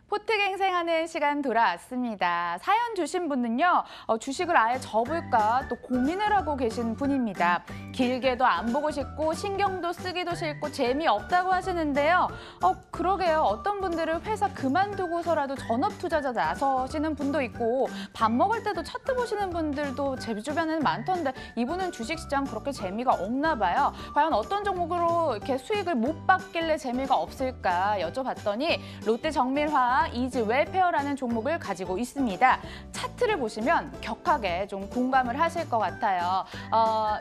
포트갱생하는 시간 돌아왔습니다. 사연 주신 분은요, 주식을 아예 접을까 또 고민을 하고 계신 분입니다. 길게도 안 보고 싶고 신경도 쓰기도 싫고 재미없다고 하시는데요. 그러게요. 어떤 분들은 회사 그만두고서라도 전업 투자자 나서시는 분도 있고 밥 먹을 때도 차트 보시는 분들도 제 주변에는 많던데 이분은 주식시장 그렇게 재미가 없나 봐요. 과연 어떤 종목으로 이렇게 수익을 못 받길래 재미가 없을까 여쭤봤더니 롯데정밀화학 이지웰페어라는 종목을 가지고 있습니다. 차트를 보시면 격하게 좀 공감을 하실 것 같아요.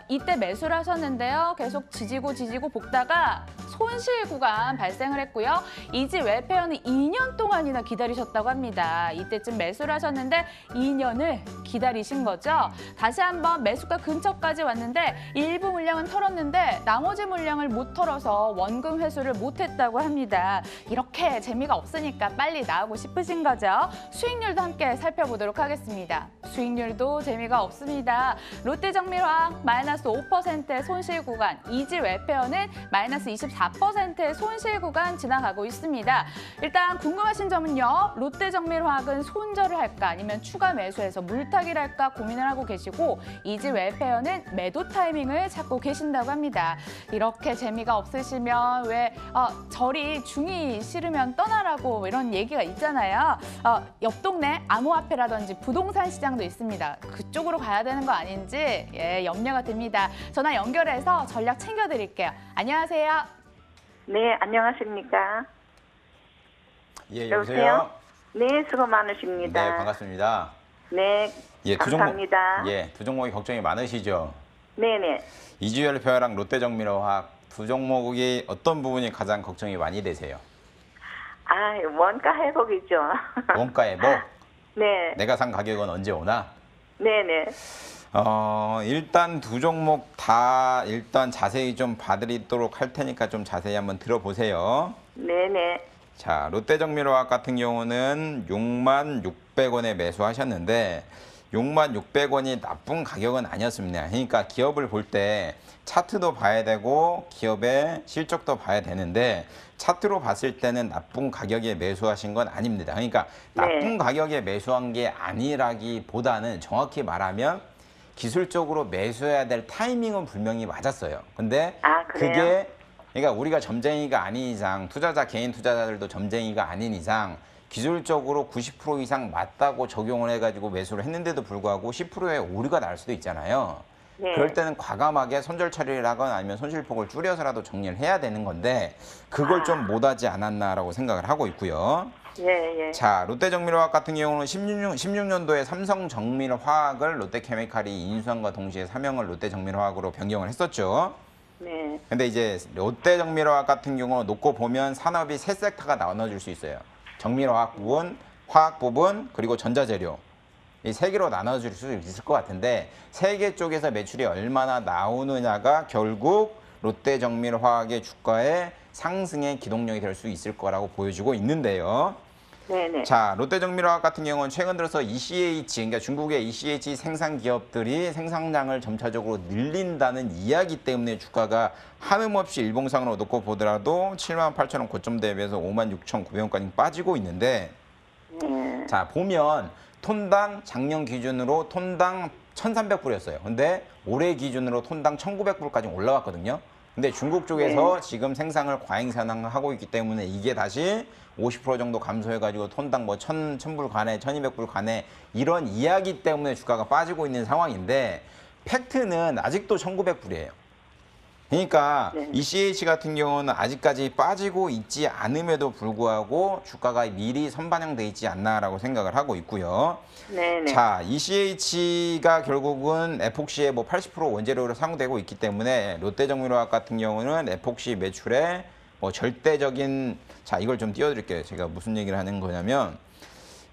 이때 매수를 하셨는데요. 계속 지지고 볶다가 손실 구간 발생을 했고요. 이지웰페어는 2년 동안이나 기다리셨다고 합니다. 이때쯤 매수를 하셨는데 2년을 기다리신 거죠. 다시 한번 매수가 근처까지 왔는데 일부 물량은 털었는데 나머지 물량을 못 털어서 원금 회수를 못했다고 합니다. 이렇게 재미가 없으니까 빨리 나오고 싶으신 거죠. 수익률도 함께 살펴보도록 하겠습니다. 수익률도 재미가 없습니다. 롯데정밀화학 마이너스 5%의 손실 구간, 이지웰페어는 마이너스 24%의 손실 구간 지나가고 있습니다. 일단 궁금하신 점은요. 롯데정밀화학은 손절을 할까 아니면 추가 매수해서 물타기를 할까 고민을 하고 계시고 이지웰페어는 매도 타이밍을 찾고 계신다고 합니다. 이렇게 재미가 없으시면 왜 저리 중이 싫으면 떠나라고 이런 얘기가 있잖아요. 옆 동네 암호화폐라든지 부동산 시장도 있습니다. 그쪽으로 가야 되는 거 아닌지 염려가 듭니다. 전화 연결해서 전략 챙겨드릴게요. 안녕하세요. 네, 안녕하십니까? 예, 여보세요? 네, 수고 많으십니다. 네, 반갑습니다. 네, 예, 감사합니다. 두 종목이 걱정이 많으시죠? 네네. 이지웰페어랑 롯데정밀화학 두 종목이 어떤 부분이 가장 걱정이 많이 되세요? 원가 회복이죠. 원가 회복? 네. 내가 산 가격은 언제 오나? 네네. 일단 두 종목 다 일단 자세히 좀 봐드리도록 할 테니까 좀 자세히 한번 들어보세요. 네네. 자, 롯데정밀화학 같은 경우는 66,600원에 매수하셨는데 66,600원이 나쁜 가격은 아니었습니다. 그러니까 기업을 볼 때 차트도 봐야 되고 기업의 실적도 봐야 되는데 차트로 봤을 때는 나쁜 가격에 매수하신 건 아닙니다. 그러니까 나쁜 가격에 매수한 게 아니라기보다는 정확히 말하면 기술적으로 매수해야 될 타이밍은 분명히 맞았어요. 근데 그게 그러니까 우리가 점쟁이가 아닌 이상 개인 투자자들도 점쟁이가 아닌 이상 기술적으로 90% 이상 맞다고 적용을 해가지고 매수를 했는데도 불구하고 10%의 오류가 날 수도 있잖아요. 네. 그럴 때는 과감하게 손절 처리를 하거나 아니면 손실폭을 줄여서라도 정리를 해야 되는 건데 그걸 좀 못하지 않았나라고 생각을 하고 있고요. 예. 자, 롯데정밀화학 같은 경우는 16년도에 삼성정밀화학을 롯데케미칼이 인수함과 동시에 사명을 롯데정밀화학으로 변경을 했었죠. 네. 근데 이제 롯데정밀화학 같은 경우 놓고 보면 산업이 세 섹터가 나눠질 수 있어요. 정밀화학 부분, 화학 부분, 그리고 전자재료. 이 세 개로 나눠질 수 있을 것 같은데 세 개 쪽에서 매출이 얼마나 나오느냐가 결국 롯데정밀화학의 주가의 상승의 기동력이 될 수 있을 거라고 보여주고 있는데요. 네네. 자, 롯데정밀화학 같은 경우는 최근 들어서 ECH, 그러니까 중국의 ECH 생산 기업들이 생산량을 점차적으로 늘린다는 이야기 때문에 주가가 한음없이 일봉상으로 놓고 보더라도 78,000원 고점대에 비해서 56,900원까지 빠지고 있는데 자, 보면 톤당 작년 기준으로 톤당 1,300불이었어요. 근데 올해 기준으로 톤당 1,900불까지 올라왔거든요. 근데 중국 쪽에서 지금 생산을 과잉 생산하고 있기 때문에 이게 다시 50% 정도 감소해가지고 톤당 뭐 1,000불 가네, 1,200불 가네 이런 이야기 때문에 주가가 빠지고 있는 상황인데 팩트는 아직도 1,900불이에요. 그러니까 ECH 같은 경우는 아직까지 빠지고 있지 않음에도 불구하고 주가가 미리 선반영돼 있지 않나라고 생각을 하고 있고요. 네네. 자, ECH가 결국은 에폭시의 뭐 80% 원재료로 사용되고 있기 때문에 롯데정밀화학 같은 경우는 에폭시 매출의 뭐 절대적인 이걸 좀 띄워드릴게요. 제가 무슨 얘기를 하는 거냐면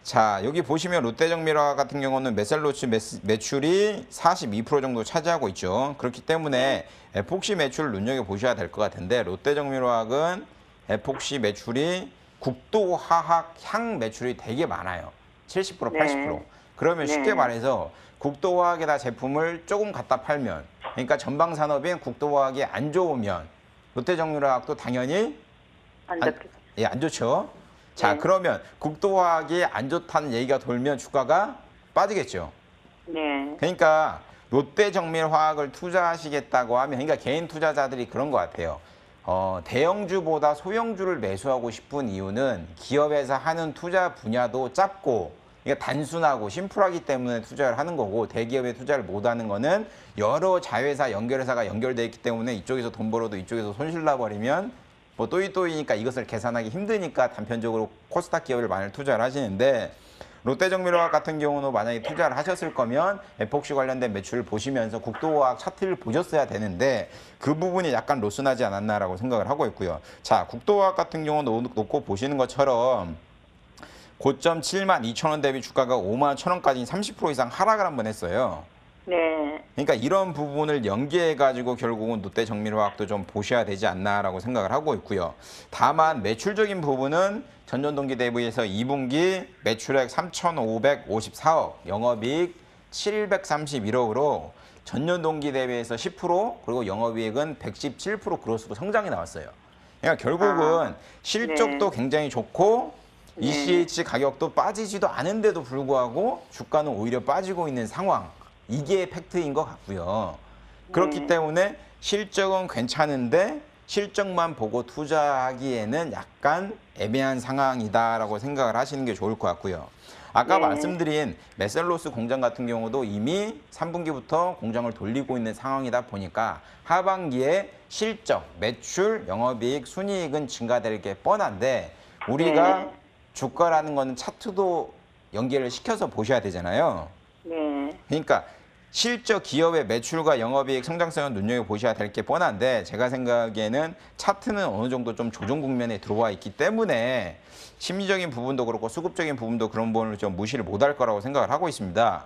자, 여기 보시면 롯데정밀화학 같은 경우는 메살로치 매출이 42% 정도 차지하고 있죠. 그렇기 때문에 에폭시 매출을 눈여겨보셔야 될 것 같은데 롯데정밀화학은 에폭시 매출이 국도화학 향 매출이 되게 많아요. 70%, 80%. 그러면 쉽게 말해서 국도화학에다 제품을 조금 갖다 팔면 그러니까 전방 산업인 국도화학이 안 좋으면 롯데정밀화학도 당연히 안 좋죠. 자, 네. 그러면 국도화학이 안 좋다는 얘기가 돌면 주가가 빠지겠죠. 네. 그러니까 롯데정밀화학을 투자하시겠다고 하면, 그러니까 개인 투자자들이 그런 것 같아요. 대형주보다 소형주를 매수하고 싶은 이유는 기업에서 하는 투자 분야도 짧고, 그러니까 단순하고 심플하기 때문에 투자를 하는 거고, 대기업에 투자를 못 하는 거는 여러 자회사, 연결회사가 연결돼 있기 때문에 이쪽에서 돈 벌어도 이쪽에서 손실 나버리면 뭐 또이또이니까 이것을 계산하기 힘드니까 단편적으로 코스닥 기업을 많이 투자를 하시는데, 롯데정밀화학 같은 경우는 만약에 투자를 하셨을 거면 에폭시 관련된 매출을 보시면서 국도화학 차트를 보셨어야 되는데 그 부분이 약간 로스나지 않았나라고 생각을 하고 있고요. 자, 국도화학 같은 경우는 놓고 보시는 것처럼 고점 72,000원 대비 주가가 51,000원까지 30% 이상 하락을 한번 했어요. 네. 그러니까 이런 부분을 연계해가지고 결국은 롯데정밀화학도 좀 보셔야 되지 않나라고 생각을 하고 있고요. 다만 매출적인 부분은 전년 동기 대비해서 2분기 매출액 3,554억, 영업이익 731억으로 전년 동기 대비해서 10%, 그리고 영업이익은 117% 그로스로 성장이 나왔어요. 그러니까 결국은 실적도 굉장히 좋고 ECH 가격도 빠지지도 않은데도 불구하고 주가는 오히려 빠지고 있는 상황. 이게 팩트인 것 같고요. 그렇기 때문에 실적은 괜찮은데 실적만 보고 투자하기에는 약간 애매한 상황이다라고 생각을 하시는 게 좋을 것 같고요. 아까 말씀드린 메셀로스 공장 같은 경우도 이미 3분기부터 공장을 돌리고 있는 상황이다 보니까 하반기에 실적, 매출, 영업이익, 순이익은 증가될 게 뻔한데 우리가 주가라는 거는 차트도 연계를 시켜서 보셔야 되잖아요. 네. 그러니까 실적 기업의 매출과 영업이익 성장성을 눈여겨보셔야 될 게 뻔한데 제가 생각하기에는 차트는 어느 정도 좀 조정 국면에 들어와 있기 때문에 심리적인 부분도 그렇고 수급적인 부분도 그런 부분을 좀 무시를 못할 거라고 생각을 하고 있습니다.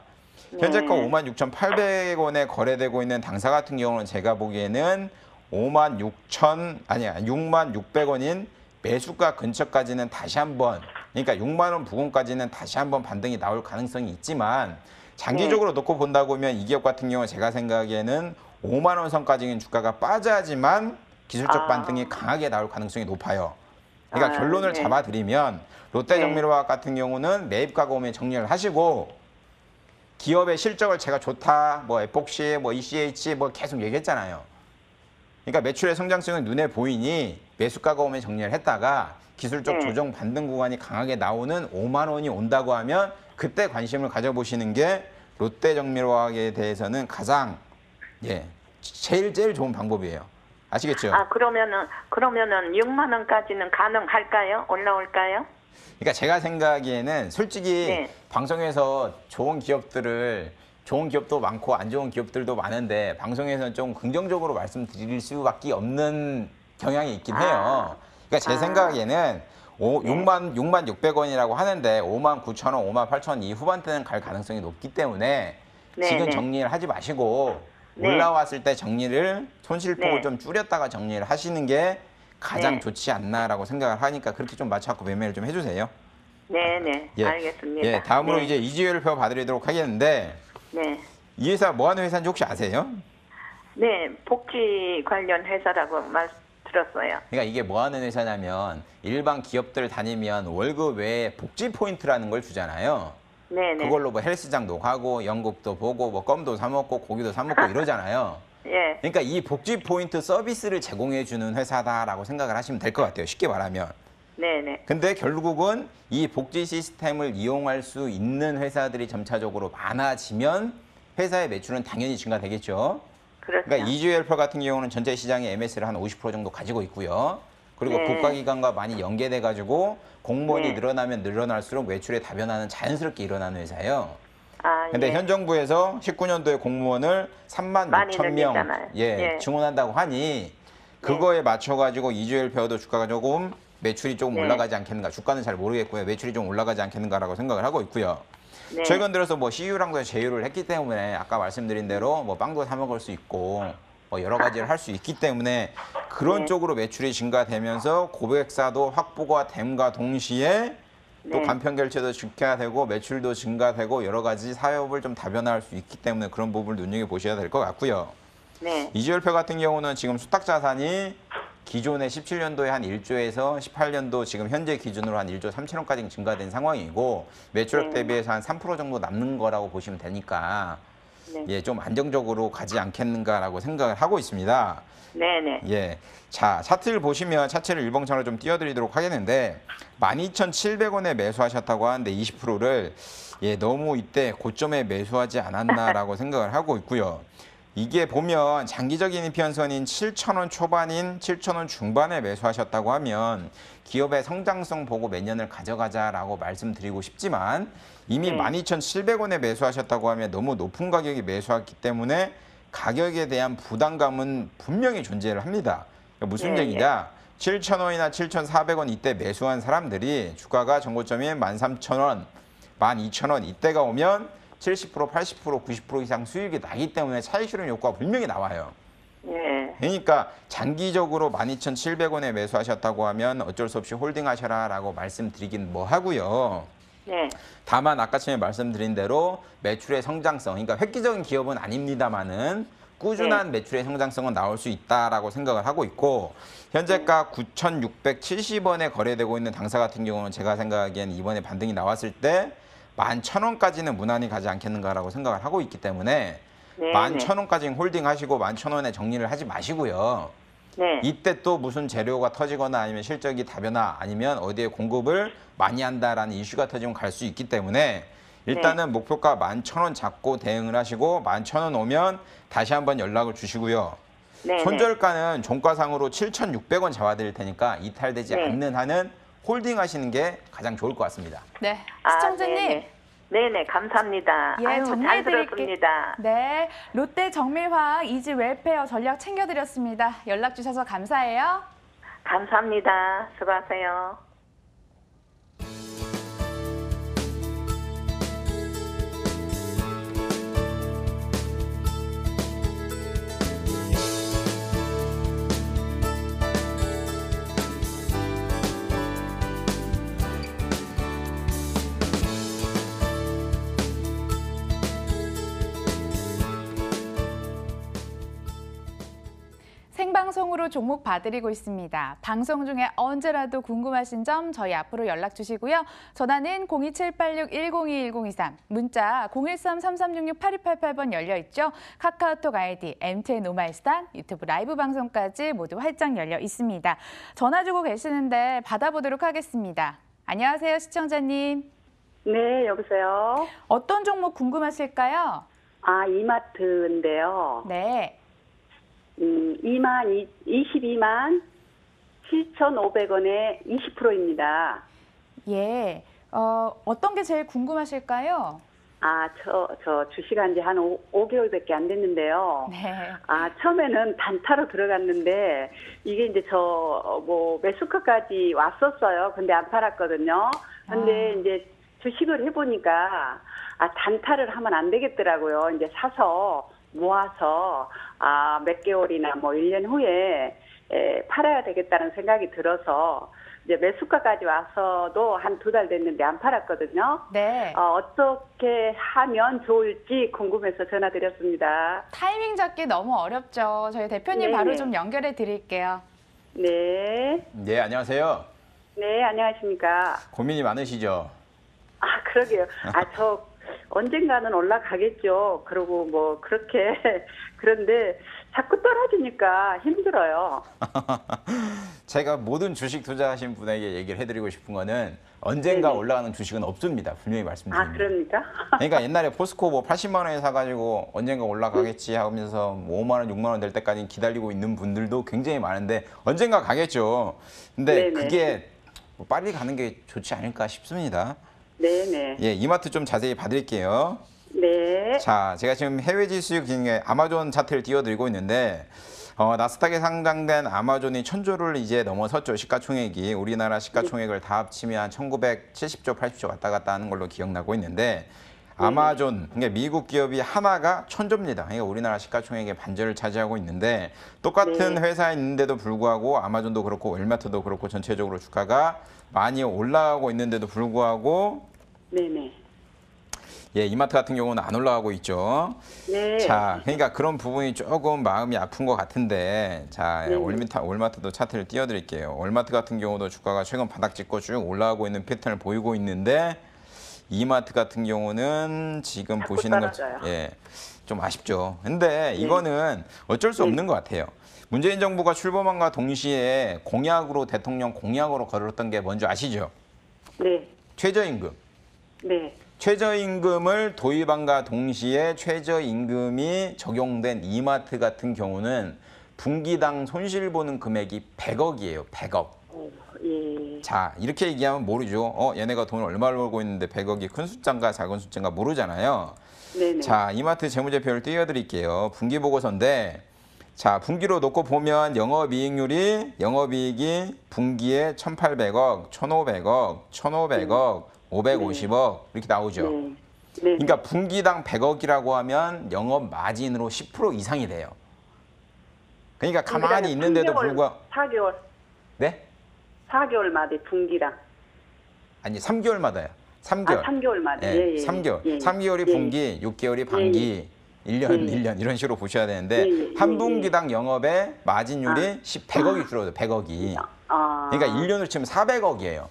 현재가 56,800원에 거래되고 있는 당사 같은 경우는 제가 보기에는 66,600원인 매수가 근처까지는 다시 한번, 그러니까 6만 원 부근까지는 다시 한번 반등이 나올 가능성이 있지만 장기적으로 놓고 본다고 하면 이 기업 같은 경우 제가 생각하기에는 5만 원 선까지는 주가가 빠져야지만 기술적 반등이 강하게 나올 가능성이 높아요. 그러니까 결론을 잡아드리면 롯데정밀화학 같은 경우는 매입가가 오면 정리를 하시고 기업의 실적을 제가 좋다, 뭐 에폭시, 뭐 ECH 뭐 계속 얘기했잖아요. 그러니까 매출의 성장성이 눈에 보이니 매수가가 오면 정리를 했다가 기술적 조정 반등 구간이 강하게 나오는 5만 원이 온다고 하면 그때 관심을 가져보시는 게 롯데정밀화학에 대해서는 가장 제일 좋은 방법이에요. 아시겠죠? 아, 그러면은 6만 원까지는 가능할까요? 올라올까요? 그러니까 제가 생각하기에는 솔직히 방송에서 좋은 기업도 많고 안 좋은 기업들도 많은데 방송에서는 좀 긍정적으로 말씀드릴 수밖에 없는 경향이 있긴 해요. 그러니까 제 생각에는 6만 600원이라고 하는데 5만 9천 원, 5만 8천 원 이 후반대는 갈 가능성이 높기 때문에 지금 정리를 하지 마시고 올라왔을 때 정리를 손실폭을 좀 줄였다가 정리를 하시는 게 가장 좋지 않나라고 생각을 하니까 그렇게 좀 맞춰갖고 매매를 좀 해주세요. 네네. 알겠습니다. 다음으로 이제 이지율표 봐드리도록 하겠는데 이 회사 뭐 하는 회사인지 혹시 아세요? 네, 복지 관련 회사라고 들었어요. 그러니까 이게 뭐 하는 회사냐면 일반 기업들 다니면 월급 외에 복지 포인트라는 걸 주잖아요. 네네. 그걸로 뭐 헬스장도 가고 연극도 보고 뭐 껌도 사 먹고 고기도 사 먹고 이러잖아요. 그러니까 이 복지 포인트 서비스를 제공해 주는 회사다라고 생각을 하시면 될 것 같아요. 쉽게 말하면. 네네. 근데 결국은 이 복지 시스템을 이용할 수 있는 회사들이 점차적으로 많아지면 회사의 매출은 당연히 증가되겠죠. 그렇죠. 그러니까 이주열표 같은 경우는 전체 시장의 MS를 한 50% 정도 가지고 있고요. 그리고 국가기관과 많이 연계돼가지고 공무원이 늘어나면 늘어날수록 매출의 다변화는 자연스럽게 일어나는 회사예요. 근데 현 정부에서 19년도에 공무원을 3만 6천 명 증원한다고 하니 그거에 맞춰가지고 이주열표도 주가가 조금 매출이 조금 올라가지 않겠는가. 주가는 잘 모르겠고요. 매출이 좀 올라가지 않겠는가라고 생각을 하고 있고요. 최근 들어서 뭐 CU랑도 제휴를 했기 때문에 아까 말씀드린 대로 뭐 빵도 사 먹을 수 있고 뭐 여러 가지를 할 수 있기 때문에 그런 쪽으로 매출이 증가되면서 고객사도 확보가 됨과 동시에 또 간편 결제도 증가되고 매출도 증가되고 여러 가지 사업을 좀 다변화할 수 있기 때문에 그런 부분을 눈여겨보셔야 될 것 같고요. 이주열표 같은 경우는 지금 수탁 자산이 기존의 17년도에 한 1조에서 18년도 지금 현재 기준으로 한 1조 3천억까지 증가된 상황이고 매출액 네. 대비해서 한 3% 정도 남는 거라고 보시면 되니까 네. 예, 좀 안정적으로 가지 않겠는가라고 생각을 하고 있습니다. 네네. 예. 자, 차트를 보시면 차트를 일봉차로 좀 띄워드리도록 하겠는데 12,700원에 매수하셨다고 하는데 20%를 예, 너무 이때 고점에 매수하지 않았나라고 생각을 하고 있고요. 이게 보면 장기적인 피연선인 7,000원 초반인 7,000원 중반에 매수하셨다고 하면 기업의 성장성 보고 몇 년을 가져가자라고 말씀드리고 싶지만 이미 네. 12,700원에 매수하셨다고 하면 너무 높은 가격에 매수했기 때문에 가격에 대한 부담감은 분명히 존재를 합니다. 그러니까 무슨 네, 얘기냐? 7,000원이나 7,400원 이때 매수한 사람들이 주가가 전고점인 13,000원, 12,000원 이때가 오면 70%, 80%, 90% 이상 수익이 나기 때문에 차익 실현 효과가 분명히 나와요. 예. 그러니까 장기적으로 12,700원에 매수하셨다고 하면 어쩔 수 없이 홀딩하셔라라고 말씀드리긴 뭐 하고요. 네. 다만 아까 전에 말씀드린 대로 매출의 성장성, 그러니까 획기적인 기업은 아닙니다만은 꾸준한 매출의 성장성은 나올 수 있다라고 생각을 하고 있고 현재가 9,670원에 거래되고 있는 당사 같은 경우는 제가 생각하기엔 이번에 반등이 나왔을 때 11,000원까지는 무난히 가지 않겠는가라고 생각을 하고 있기 때문에 네. 11,000원까지는 홀딩하시고 11,000원에 정리를 하지 마시고요. 네. 이때 또 무슨 재료가 터지거나 아니면 실적이 다변화 아니면 어디에 공급을 많이 한다라는 이슈가 터지면 갈 수 있기 때문에 일단은 목표가 11,000원 잡고 대응을 하시고 11,000원 오면 다시 한번 연락을 주시고요. 네. 손절가는 종가상으로 7,600원 잡아드릴 테니까 이탈되지 네. 않는 한은 홀딩 하시는 게 가장 좋을 것 같습니다. 네, 아, 시청자님. 네네. 네네, 감사합니다. 예, 아유, 잘 정리해드릴게요. 들었습니다. 네, 롯데 정밀화학 이지 웰페어 전략 챙겨드렸습니다. 연락 주셔서 감사해요. 감사합니다. 수고하세요. 생방송으로 종목 봐드리고 있습니다. 방송 중에 언제라도 궁금하신 점 저희 앞으로 연락 주시고요. 전화는 02786-1021-023, 문자 013-3366-8288번 열려있죠. 카카오톡 아이디, MTN 오마이스타, 유튜브 라이브 방송까지 모두 활짝 열려 있습니다. 전화 주고 계시는데 받아보도록 하겠습니다. 안녕하세요, 시청자님. 네, 여보세요. 어떤 종목 궁금하실까요? 아, 이마트인데요. 네. 22만 7,500원에 20%입니다. 예. 어떤 게 제일 궁금하실까요? 아, 저 주식한 지 한 5개월밖에 안 됐는데요. 네. 아, 처음에는 단타로 들어갔는데, 이게 이제 매수가까지 왔었어요. 근데 안 팔았거든요. 근데 이제 주식을 해보니까, 단타를 하면 안 되겠더라고요. 이제 사서, 모아서, 몇 개월이나 1년 후에, 팔아야 되겠다는 생각이 들어서, 이제 매수가까지 와서도 한 2달 됐는데 안 팔았거든요. 네. 어떻게 하면 좋을지 궁금해서 전화드렸습니다. 타이밍 잡기 너무 어렵죠. 저희 대표님 네네. 바로 좀 연결해 드릴게요. 네. 네, 안녕하세요. 네, 안녕하십니까. 고민이 많으시죠? 그러게요. 저 언젠가는 올라가겠죠. 그리고 그렇게 그런데 자꾸 떨어지니까 힘들어요. 제가 모든 주식 투자하신 분에게 얘기를 해드리고 싶은 거는 언젠가 네네. 올라가는 주식은 없습니다. 분명히 말씀드립니다. 그럽니까? 그러니까 옛날에 포스코 80만 원에 사가지고 언젠가 올라가겠지 하면서 5만 원, 6만 원 될 때까지 기다리고 있는 분들도 굉장히 많은데 언젠가 가겠죠. 근데 네네. 그게 빨리 가는 게 좋지 않을까 싶습니다. 네네. 예, 이마트 좀 자세히 봐드릴게요. 네. 자, 제가 지금 해외 지수 중에 아마존 차트를 띄워드리고 있는데 나스닥에 상장된 아마존이 1,000조를 이제 넘어섰죠. 시가총액이. 우리나라 시가총액을 다 합치면 한 1970조, 80조 왔다 갔다 하는 걸로 기억나고 있는데 아마존, 그러니까 미국 기업이 하나가 1,000조입니다. 그러니까 우리나라 시가총액의 반절을 차지하고 있는데 똑같은 네. 회사에 있는데도 불구하고 아마존도 그렇고 웰마트도 그렇고 전체적으로 주가가 많이 올라가고 있는데도 불구하고 네네. 예, 이마트 같은 경우는 안 올라가고 있죠. 네. 자, 그러니까 그런 부분이 조금 마음이 아픈 것 같은데, 자, 네. 올마트도 차트를 띄워드릴게요. 올마트 같은 경우도 주가가 최근 바닥 찍고 쭉 올라가고 있는 패턴을 보이고 있는데, 이마트 같은 경우는 지금 자꾸 보시는 떨어져요. 것처럼 예, 좀 아쉽죠. 근데 이거는 어쩔 수 없는 것 같아요. 문재인 정부가 출범함과 동시에 공약으로 대통령 공약으로 걸었던 게 뭔지 아시죠? 네. 최저임금. 네. 최저임금을 도입함과 동시에 최저임금이 적용된 이마트 같은 경우는 분기당 손실 보는 금액이 100억이에요. 100억. 예. 자, 이렇게 얘기하면 모르죠. 얘네가 돈을 얼마를 벌고 있는데 100억이 큰 숫자인가 작은 숫자인가 모르잖아요. 네네. 자, 이마트 재무제표를 띄워드릴게요. 분기 보고서인데, 자, 분기로 놓고 보면 영업이익이 분기에 1,800억, 1,500억, 1,500억, 550억 이렇게 나오죠. 네. 네. 그러니까 분기당 100억이라고 하면 영업 마진으로 10% 이상이 돼요. 그러니까 가만히 있는데도 불구하고 4개월. 네? 4개월마다 분기랑. 아니 3개월마다요. 3개월. 아, 3개월마다. 예, 예, 예. 3개월. 예. 3개월이 예. 분기, 6개월이 반기, 1년, 예. 1년 이런 식으로 보셔야 되는데 예, 예, 한 분기당 영업의 마진율이 100억이 줄어들어요. 100억이. 아. 그러니까 1년으로 치면 400억이에요.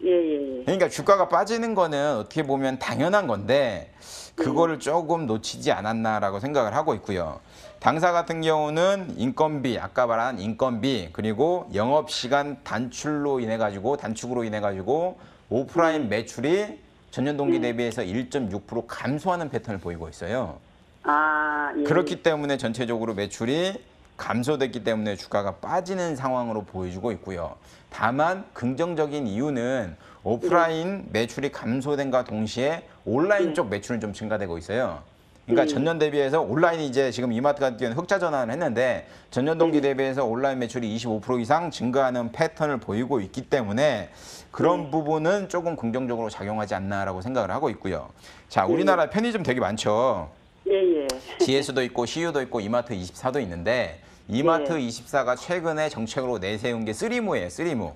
예, 예, 예. 그러니까 주가가 빠지는 거는 어떻게 보면 당연한 건데 그거를 조금 놓치지 않았나라고 생각을 하고 있고요. 당사 같은 경우는 인건비, 아까 말한 인건비 그리고 영업시간 단축으로 인해 가지고 오프라인 매출이 전년 동기 대비해서 1.6% 감소하는 패턴을 보이고 있어요. 아, 예. 그렇기 때문에 전체적으로 매출이 감소됐기 때문에 주가가 빠지는 상황으로 보여주고 있고요. 다만 긍정적인 이유는 오프라인 매출이 감소된과 동시에 온라인 쪽 매출은 좀 증가되고 있어요. 그러니까 전년 대비해서 온라인이 이제 지금 이마트 같은 경우는 흑자 전환을 했는데 전년 동기 대비해서 온라인 매출이 25% 이상 증가하는 패턴을 보이고 있기 때문에 그런 부분은 조금 긍정적으로 작용하지 않나라고 생각을 하고 있고요. 자, 우리나라 편의점 되게 많죠. 예, 예. GS도 있고 CU도 있고 이마트 24도 있는데 이마트 24가 최근에 정책으로 내세운 게 쓰리무예요. 쓰리무.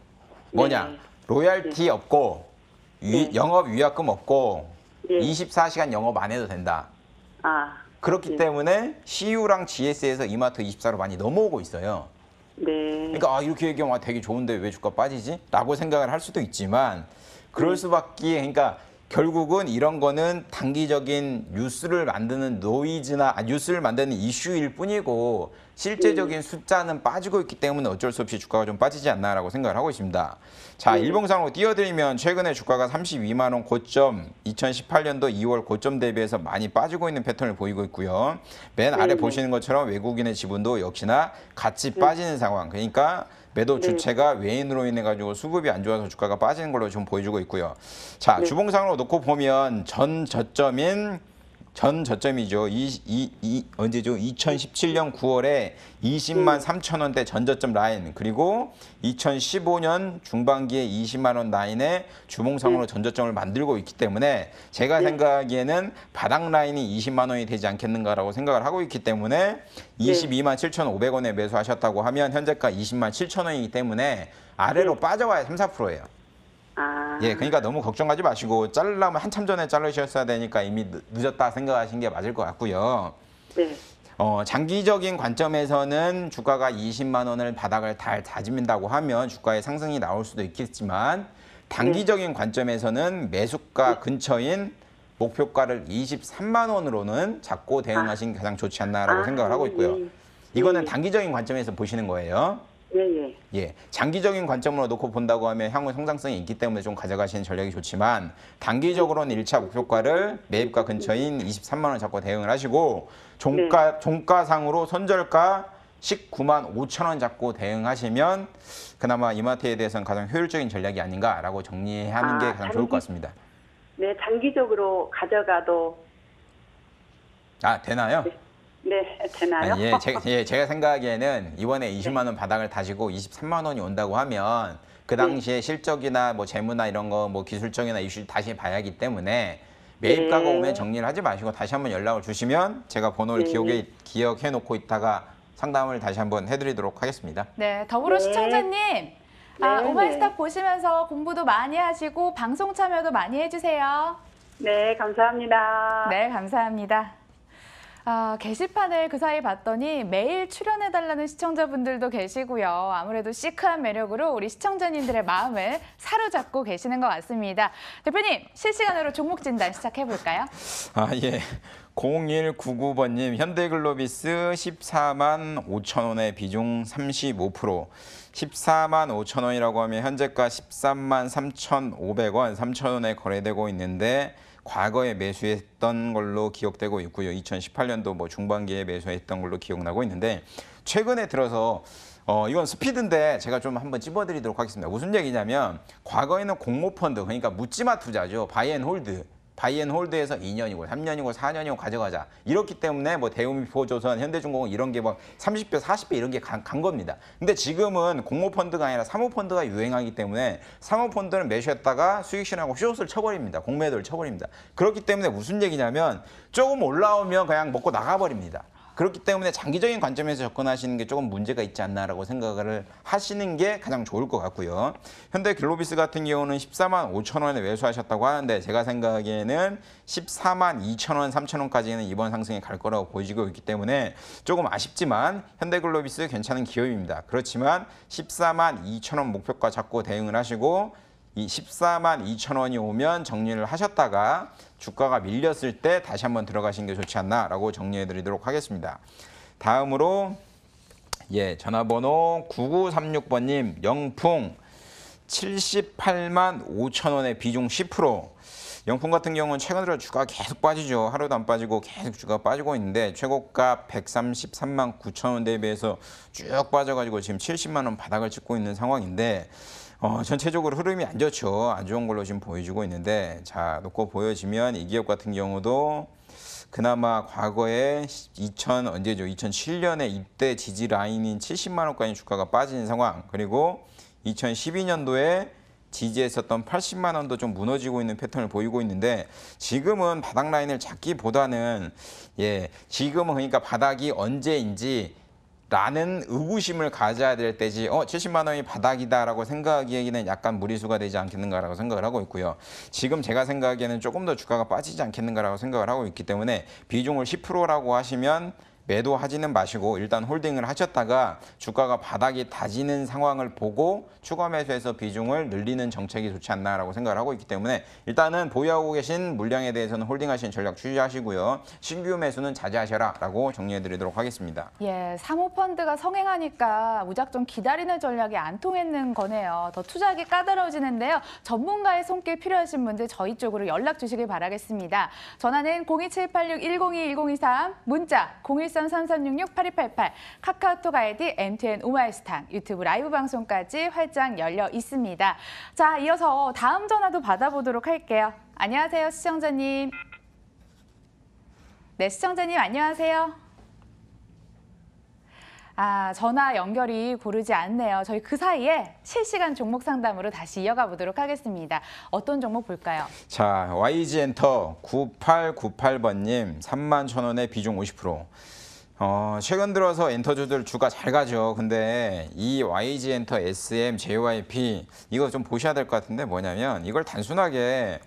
뭐냐? 네. 로얄티 없고 영업 위약금 없고 예. 24시간 영업 안 해도 된다. 아. 그렇기 예. 때문에 CU랑 GS에서 이마트 24로 많이 넘어오고 있어요. 네. 그러니까 이렇게 얘기하면 되게 좋은데 왜 주가 빠지지? 라고 생각을 할 수도 있지만 그럴 수밖에 그러니까 결국은 이런 거는 단기적인 뉴스를 만드는 뉴스를 만드는 이슈일 뿐이고 실제적인 숫자는 빠지고 있기 때문에 어쩔 수 없이 주가가 좀 빠지지 않나라고 생각을 하고 있습니다. 자, 일봉상으로 띄워드리면 최근에 주가가 32만 원 고점, 2018년도 2월 고점 대비해서 많이 빠지고 있는 패턴을 보이고 있고요. 맨 아래 보시는 것처럼 외국인의 지분도 역시나 같이 빠지는 상황. 그러니까 매도 주체가 외인으로 인해 가지고 수급이 안 좋아서 주가가 빠지는 걸로 좀 보여주고 있고요. 자, 주봉상으로 놓고 보면 전 저점이죠. 언제죠? 2017년 9월에 20만 3천 원대 전 저점 라인 그리고 2015년 중반기에 20만 원 라인에 주봉상으로 전 저점을 만들고 있기 때문에 제가 생각하기에는 바닥 라인이 20만 원이 되지 않겠는가라고 생각을 하고 있기 때문에 22만 7,500원에 매수하셨다고 하면 현재가 20만 7천 원이기 때문에 아래로 빠져와야 3, 4%예요. 아. 예, 그러니까 너무 걱정하지 마시고 자르려면 한참 전에 자르셨어야 되니까 이미 늦었다 생각하신 게 맞을 것 같고요. 네. 장기적인 관점에서는 주가가 20만 원을 바닥을 다짐한다고 하면 주가의 상승이 나올 수도 있겠지만 단기적인 관점에서는 매수가 근처인 목표가를 23만 원으로는 잡고 대응하신 게 가장 좋지 않나라고 생각을 하고 있고요. 이거는 단기적인 관점에서 보시는 거예요. 예. 예, 장기적인 관점으로 놓고 본다고 하면 향후 성장성이 있기 때문에 좀 가져가시는 전략이 좋지만 단기적으로는 1차 목표가를 매입가 근처인 23만 원 잡고 대응을 하시고 종가상으로 손절가 19만 5천 원 잡고 대응하시면 그나마 이마트에 대해서는 가장 효율적인 전략이 아닌가라고 정리하는 게 가장 좋을 것 같습니다. 네, 장기적으로 가져가도 되나요? 네, 되나요? 제가 생각하기에는 이번에 20만 원 바닥을 다지고 23만 원이 온다고 하면 그 당시에 실적이나 뭐 재무나 이런 거 뭐 기술적이나 이슈 다시 봐야 하기 때문에 매입가가 오면 정리를 하지 마시고 다시 한번 연락을 주시면 제가 번호를 기억해 놓고 있다가 상담을 다시 한번 해드리도록 하겠습니다. 네, 더불어 시청자님. 네, 오마이스탁 보시면서 공부도 많이 하시고 방송 참여도 많이 해주세요. 네, 감사합니다. 네, 감사합니다. 게시판을 그 사이 봤더니 매일 출연해달라는 시청자분들도 계시고요. 아무래도 시크한 매력으로 우리 시청자님들의 마음을 사로잡고 계시는 것 같습니다. 대표님, 실시간으로 종목 진단 시작해볼까요? 예. 0199번님, 현대글로비스 14만 5천 원의 비중 35%. 14만 5천 원이라고 하면 현재가 13만 3,500원, 3천 원에 거래되고 있는데 과거에 매수했던 걸로 기억되고 있고요. 2018년도 뭐 중반기에 매수했던 걸로 기억나고 있는데 최근에 들어서 이건 스피드인데 제가 좀 한번 찝어드리도록 하겠습니다. 무슨 얘기냐면 과거에는 공모펀드, 그러니까 묻지마 투자죠. 바이앤홀드. 바이앤홀드에서 2년이고 3년이고 4년이고 가져가자. 이렇기 때문에 뭐 대우미포조선, 현대중공업 이런 게 뭐 30배, 40배 이런 게 간 겁니다. 근데 지금은 공모펀드가 아니라 사모펀드가 유행하기 때문에 사모펀드는 매수했다가 수익실하고 숏을 쳐버립니다. 공매도를 쳐버립니다. 그렇기 때문에 무슨 얘기냐면 조금 올라오면 그냥 먹고 나가버립니다. 그렇기 때문에 장기적인 관점에서 접근하시는 게 조금 문제가 있지 않나라고 생각을 하시는 게 가장 좋을 것 같고요. 현대글로비스 같은 경우는 14만 5천 원에 매수하셨다고 하는데 제가 생각하기에는 14만 2천 원, 3천 원까지는 이번 상승이 갈 거라고 보이고 있기 때문에 조금 아쉽지만 현대글로비스 괜찮은 기업입니다. 그렇지만 14만 2천 원 목표가 잡고 대응을 하시고 이 14만 2천 원이 오면 정리를 하셨다가 주가가 밀렸을 때 다시 한번 들어가시는 게 좋지 않나라고 정리해 드리도록 하겠습니다. 다음으로 전화번호 9936번님, 영풍 78만 5천 원의 비중 10%. 영풍 같은 경우는 최근 들어 주가가 계속 빠지죠. 하루도 안 빠지고 계속 주가가 빠지고 있는데 최고가 133만 9천 원대에 비해서 쭉 빠져가지고 지금 70만 원 바닥을 찍고 있는 상황인데 전체적으로 흐름이 안 좋죠. 안 좋은 걸로 지금 보여주고 있는데 자, 놓고 보여지면 이 기업 같은 경우도 그나마 과거에 2007년에 이때 지지 라인인 70만 원까지 주가가 빠진 상황, 그리고 2012년도에 지지했었던 80만 원도 좀 무너지고 있는 패턴을 보이고 있는데 지금은 바닥 라인을 잡기보다는 지금은 그러니까 바닥이 언제인지 라는 의구심을 가져야 될 때지 70만 원이 바닥이다라고 생각하기에는 약간 무리수가 되지 않겠는가라고 생각을 하고 있고요. 지금 제가 생각하기에는 조금 더 주가가 빠지지 않겠는가라고 생각을 하고 있기 때문에 비중을 10%라고 하시면 매도하지는 마시고 일단 홀딩을 하셨다가 주가가 바닥이 다지는 상황을 보고 추가 매수해서 비중을 늘리는 정책이 좋지 않나라고 생각을 하고 있기 때문에 일단은 보유하고 계신 물량에 대해서는 홀딩하시는 전략 취하시고요. 신규 매수는 자제하셔라라고 정리해드리도록 하겠습니다. 사모펀드가 성행하니까 무작정 기다리는 전략이 안 통했는 거네요. 더 투자하기 까다로워지는데요. 전문가의 손길 필요하신 분들 저희 쪽으로 연락 주시길 바라겠습니다. 전화는 02786-1021-023, 문자 013-3366-8288, 카카오톡 아이디 MTN 오마이스탕, 유튜브 라이브 방송까지 활짝 열려 있습니다. 자, 이어서 다음 전화도 받아보도록 할게요. 안녕하세요, 시청자님. 네, 시청자님 안녕하세요. 전화 연결이 고르지 않네요. 저희 그 사이에 실시간 종목 상담으로 다시 이어가 보도록 하겠습니다. 어떤 종목 볼까요? 자, YG엔터 9898번님 31,000원에 비중 50%. 최근 들어서 엔터주들 주가 잘 가죠. 근데 이 YG엔터, SM, JYP 이거 좀 보셔야 될 것 같은데 뭐냐면 이걸 단순하게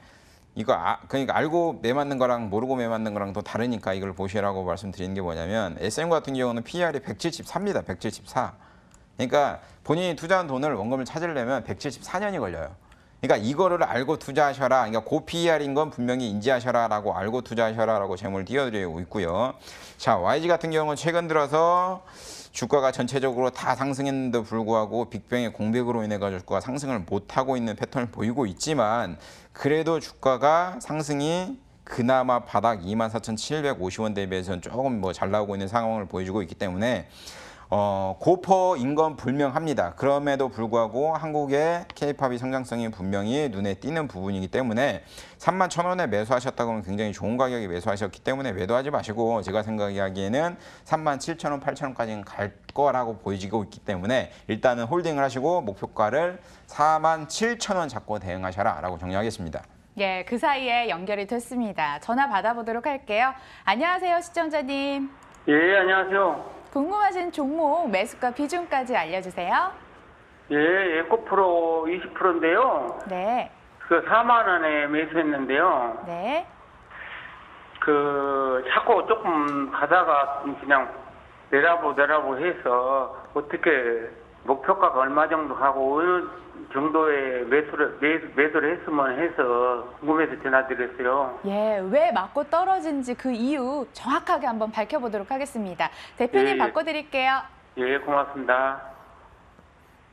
그러니까 알고 매맞는 거랑 모르고 매맞는 거랑 또 다르니까 이걸 보시라고 말씀드리는 게 뭐냐면 SM 같은 경우는 PR이 174입니다. 174. 그러니까 본인이 투자한 돈을 원금을 찾으려면 174년이 걸려요. 그러니까 이거를 알고 투자하셔라. 그러니까 고PR인 건 분명히 인지하셔라라고 알고 투자하셔라라고 제목을 띄워드리고 있고요. 자, YG 같은 경우는 최근 들어서 주가가 전체적으로 다 상승했는데도 불구하고 빅뱅의 공백으로 인해 가지고 주가가 상승을 못하고 있는 패턴을 보이고 있지만 그래도 주가가 상승이 그나마 바닥 24,750원대에 비해서는 조금 잘 나오고 있는 상황을 보여주고 있기 때문에 고퍼인 건 분명합니다. 그럼에도 불구하고 한국의 K-팝이 성장성이 분명히 눈에 띄는 부분이기 때문에 31,000원에 매수하셨다고 하면 굉장히 좋은 가격에 매수하셨기 때문에 매도하지 마시고 제가 생각하기에는 37,000원, 8,000원까지는 갈 거라고 보이지고 있기 때문에 일단은 홀딩을 하시고 목표가를 47,000원 잡고 대응하셔라 라고 정리하겠습니다. 그 사이에 연결이 됐습니다. 전화 받아보도록 할게요. 안녕하세요, 시청자님. 안녕하세요. 궁금하신 종목 매수가 비중까지 알려주세요. 에코프로 20%인데요. 네. 그 4만 원에 매수했는데요. 네. 그 자꾸 조금 가다가 그냥 내라보 해서 어떻게 목표가가 얼마 정도 하고 어느 정도의 매수를 했으면 해서 궁금해서 전화드렸어요. 예, 왜 맞고 떨어진지 그 이유 정확하게 한번 밝혀보도록 하겠습니다. 대표님 예. 바꿔드릴게요. 예, 고맙습니다.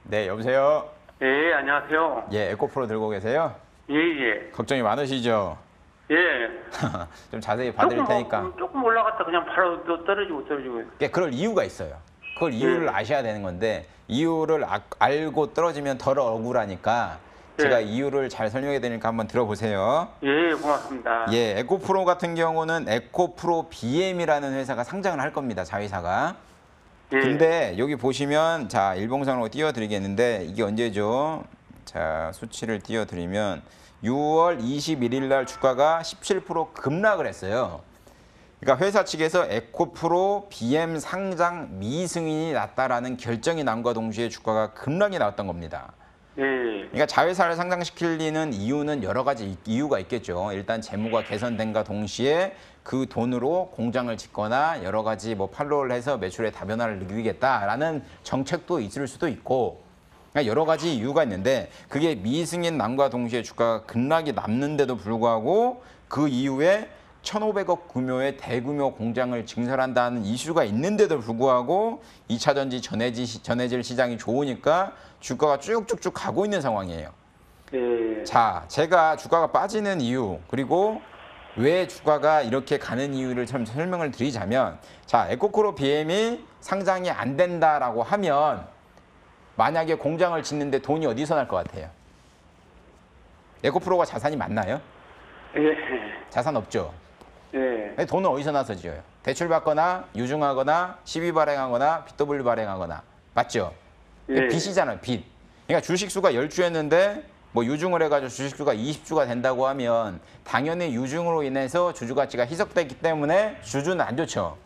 네, 여보세요. 예, 안녕하세요. 예, 에코프로 들고 계세요? 예. 걱정이 많으시죠? 예. 좀 자세히 봐드릴 테니까. 조금 올라갔다 그냥 바로 또 떨어지고. 예, 그럴 이유가 있어요. 그걸 이유를 아셔야 되는 건데 이유를 알고 떨어지면 덜 억울하니까 제가 이유를 잘 설명해 드리니까 한번 들어보세요. 예, 고맙습니다. 예, 에코프로 같은 경우는 에코프로 BM이라는 회사가 상장을 할 겁니다. 자회사가. 예. 근데 여기 보시면 자 일봉상으로 띄워드리겠는데 이게 언제죠? 자 수치를 띄워드리면 6월 21일 날 주가가 17% 급락을 했어요. 그러니까 회사 측에서 에코프로 BM 상장 미승인이 났다라는 결정이 남과 동시에 주가가 급락이 나왔던 겁니다. 예. 그러니까 자회사를 상장시키는 이유는 여러 가지 이유가 있겠죠. 일단 재무가 개선된과 동시에 그 돈으로 공장을 짓거나 여러 가지 뭐 판로를 해서 매출의 다변화를 느끼겠다라는 정책도 있을 수도 있고 그러니까 여러 가지 이유가 있는데 그게 미승인 남과 동시에 주가가 급락이 남는데도 불구하고 그 이후에 1,500억 규모의 대규모 공장을 증설한다는 이슈가 있는데도 불구하고 2차 전지 전해질 시장이 좋으니까 주가가 쭉쭉쭉 가고 있는 상황이에요. 예. 자, 제가 주가가 빠지는 이유 그리고 왜 주가가 이렇게 가는 이유를 좀 설명을 드리자면 자, 에코프로 BM이 상장이 안 된다라고 하면 만약에 공장을 짓는데 돈이 어디서 날 것 같아요? 에코프로가 자산이 많나요? 예. 자산 없죠. 예. 돈은 어디서 나서 지어요? 대출받거나 유증하거나 시비 발행하거나 BW 발행하거나 맞죠? 예. 빚이잖아요. 빚. 그러니까 주식수가 10주였는데 뭐 유증을 해가지고 주식수가 20주가 된다고 하면 당연히 유증으로 인해서 주주가치가 희석됐기 때문에 주주는 안 좋죠.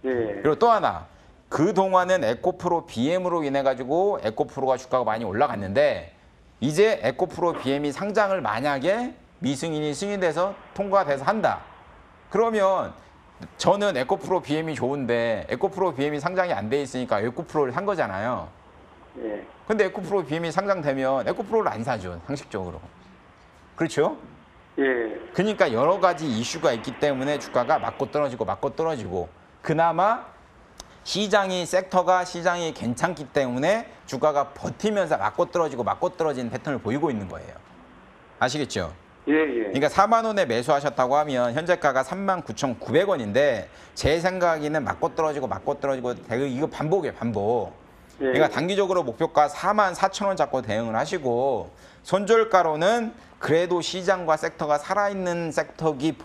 예. 그리고 또 하나 그동안은 에코프로 BM으로 인해 가지고 에코프로가 주가가 많이 올라갔는데 이제 에코프로 BM이 상장을 만약에 미승인이 승인돼서 통과돼서 한다. 그러면 저는 에코프로 BM이 좋은데 에코프로 BM이 상장이 안 돼 있으니까 에코프로를 산 거잖아요. 예. 근데 에코프로 BM이 상장되면 에코프로를 안 사죠. 상식적으로. 그렇죠? 예. 그러니까 여러 가지 이슈가 있기 때문에 주가가 맞고 떨어지고 그나마 섹터가 시장이 괜찮기 때문에 주가가 버티면서 맞고 떨어지는 패턴을 보이고 있는 거예요. 아시겠죠? 예. 그러니까 4만 원에 매수하셨다고 하면 현재가가 39,900원인데 제 생각에는 맞고 떨어지고 이거 반복이에요, 반복. 예. 그러니까 단기적으로 목표가 44,000원 잡고 대응을 하시고 손절가로는 그래도 시장과 섹터가 살아있는 섹터기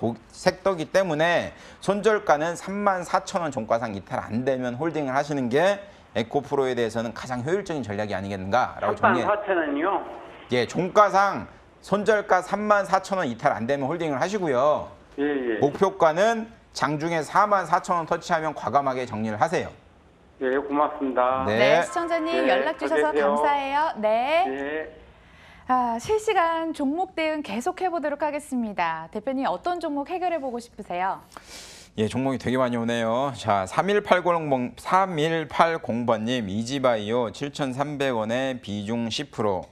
때문에 손절가는 34,000원 종가상 이탈 안 되면 홀딩을 하시는 게 에코프로에 대해서는 가장 효율적인 전략이 아니겠는가라고 정리해. 34,000원이요? 예, 종가상 손절가 34,000원 이탈 안 되면 홀딩을 하시고요. 예. 목표가는 장중에 44,000원 터치하면 과감하게 정리를 하세요. 예, 고맙습니다. 네. 네, 시청자님 네, 연락 주셔서 안녕히 계세요. 감사해요. 네. 예. 실시간 종목 대응 계속해 보도록 하겠습니다. 대표님 어떤 종목 해결해 보고 싶으세요? 예, 종목이 되게 많이 오네요. 자, 3180번님 이지바이오 7,300원에 비중 10%.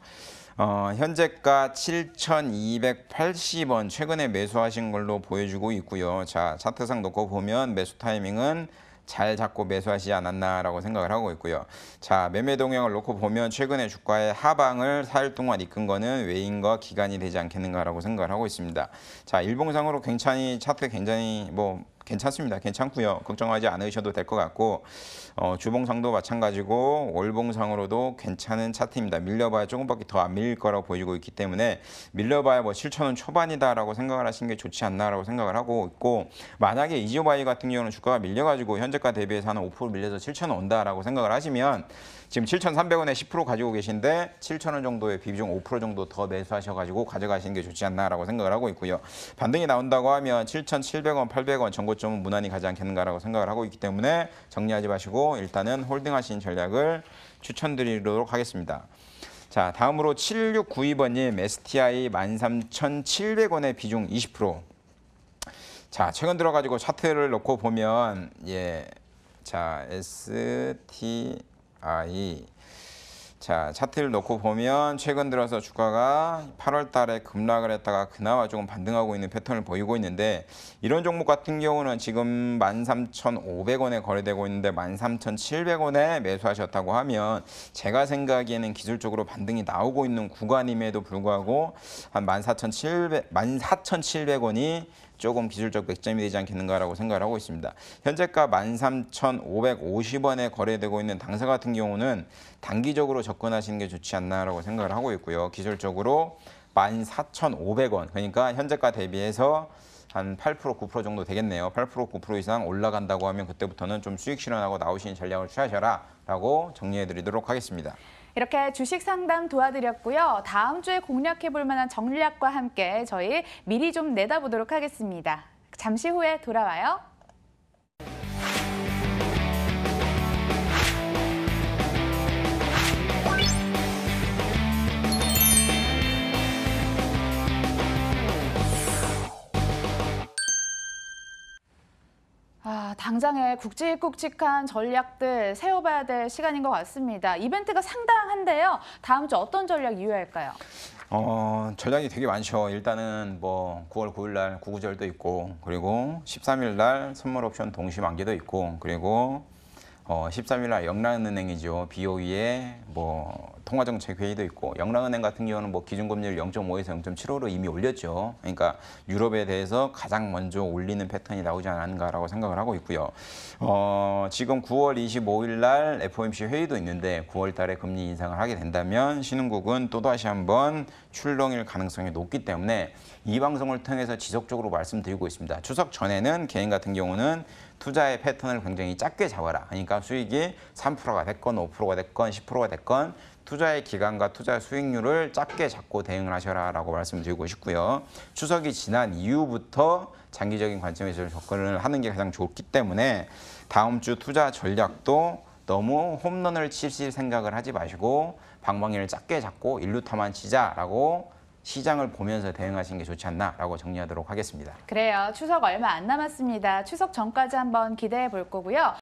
현재가 7,280원 최근에 매수하신 걸로 보여주고 있고요. 자, 차트상 놓고 보면 매수 타이밍은 잘 잡고 매수하시지 않았나라고 생각을 하고 있고요. 자, 매매 동향을 놓고 보면 최근에 주가의 하방을 4일 동안 이끈 거는 외인과 기관이 되지 않겠는가라고 생각을 하고 있습니다. 자, 일봉상으로 차트 굉장히 괜찮습니다. 괜찮고요. 걱정하지 않으셔도 될 것 같고 주봉상도 마찬가지고 월봉상으로도 괜찮은 차트입니다. 밀려봐야 조금밖에 더 안 밀릴 거라고 보이고 있기 때문에 밀려봐야 7,000원 초반이다라고 생각을 하시는 게 좋지 않나라고 생각을 하고 있고 만약에 이지바이 같은 경우는 주가가 밀려가지고 현재가 대비해서 한 5% 밀려서 7,000원 온다라고 생각을 하시면 지금 7,300원에 10% 가지고 계신데 7,000원 정도의 비중 5% 정도 더 매수하셔가지고 가져가시는 게 좋지 않나라고 생각을 하고 있고요. 반등이 나온다고 하면 7,700원, 800원 정고점은 무난히 가지 않겠는가라고 생각을 하고 있기 때문에 정리하지 마시고 일단은 홀딩하신 전략을 추천드리도록 하겠습니다. 자, 다음으로 7692번님 STI 13,700원의 비중 20%. 자, 최근 들어가지고 차트를 놓고 보면 자, STI 자, 차트를 놓고 보면 최근 들어서 주가가 8월 달에 급락을 했다가 그나마 조금 반등하고 있는 패턴을 보이고 있는데 이런 종목 같은 경우는 지금 13,500원에 거래되고 있는데 13,700원에 매수하셨다고 하면 제가 생각에는 기술적으로 반등이 나오고 있는 구간임에도 불구하고 한 14,700원이 조금 기술적 맥점이 되지 않겠는가라고 생각을 하고 있습니다. 현재가 13,550원에 거래되고 있는 당사 같은 경우는 단기적으로 접근하시는 게 좋지 않나라고 생각을 하고 있고요. 기술적으로 14,500원, 그러니까 현재가 대비해서 한 8%, 9% 정도 되겠네요. 8%, 9% 이상 올라간다고 하면 그때부터는 좀 수익 실현하고 나오시는 전략을 취하셔라 라고 정리해드리도록 하겠습니다. 이렇게 주식 상담 도와드렸고요. 다음 주에 공략해 볼 만한 전략과 함께 저희 미리 좀 내다보도록 하겠습니다. 잠시 후에 돌아와요. 당장에 굵직굵직한 전략들 세워봐야 될 시간인 것 같습니다. 이벤트가 상당한데요. 다음 주 어떤 전략 유효할까요? 전략이 되게 많죠. 일단은 뭐 9월 9일 날 구구절도 있고, 그리고 13일 날 선물 옵션 동시 만기도 있고, 그리고 13일 날 영란은행이죠. BOE의 뭐 통화정책 회의도 있고, 영란은행 같은 경우는 뭐 기준금리를 0.5에서 0.75로 이미 올렸죠. 그러니까 유럽에 대해서 가장 먼저 올리는 패턴이 나오지 않았는가라고 생각을 하고 있고요. 지금 9월 25일 날 FOMC 회의도 있는데 9월 달에 금리 인상을 하게 된다면 신흥국은 또다시 한번 출렁일 가능성이 높기 때문에 이 방송을 통해서 지속적으로 말씀드리고 있습니다. 추석 전에는 개인 같은 경우는 투자의 패턴을 굉장히 작게 잡아라. 그러니까 수익이 3%가 됐건 5%가 됐건 10%가 됐건 투자의 기간과 투자 수익률을 작게 잡고 대응을 하셔라 라고 말씀드리고 싶고요. 추석이 지난 이후부터 장기적인 관점에서 접근을 하는 게 가장 좋기 때문에 다음 주 투자 전략도 너무 홈런을 치실 생각을 하지 마시고 방망이를 작게 잡고 일루타만 치자라고 시장을 보면서 대응하시는 게 좋지 않나라고 정리하도록 하겠습니다. 그래요. 추석 얼마 안 남았습니다. 추석 전까지 한번 기대해 볼 거고요.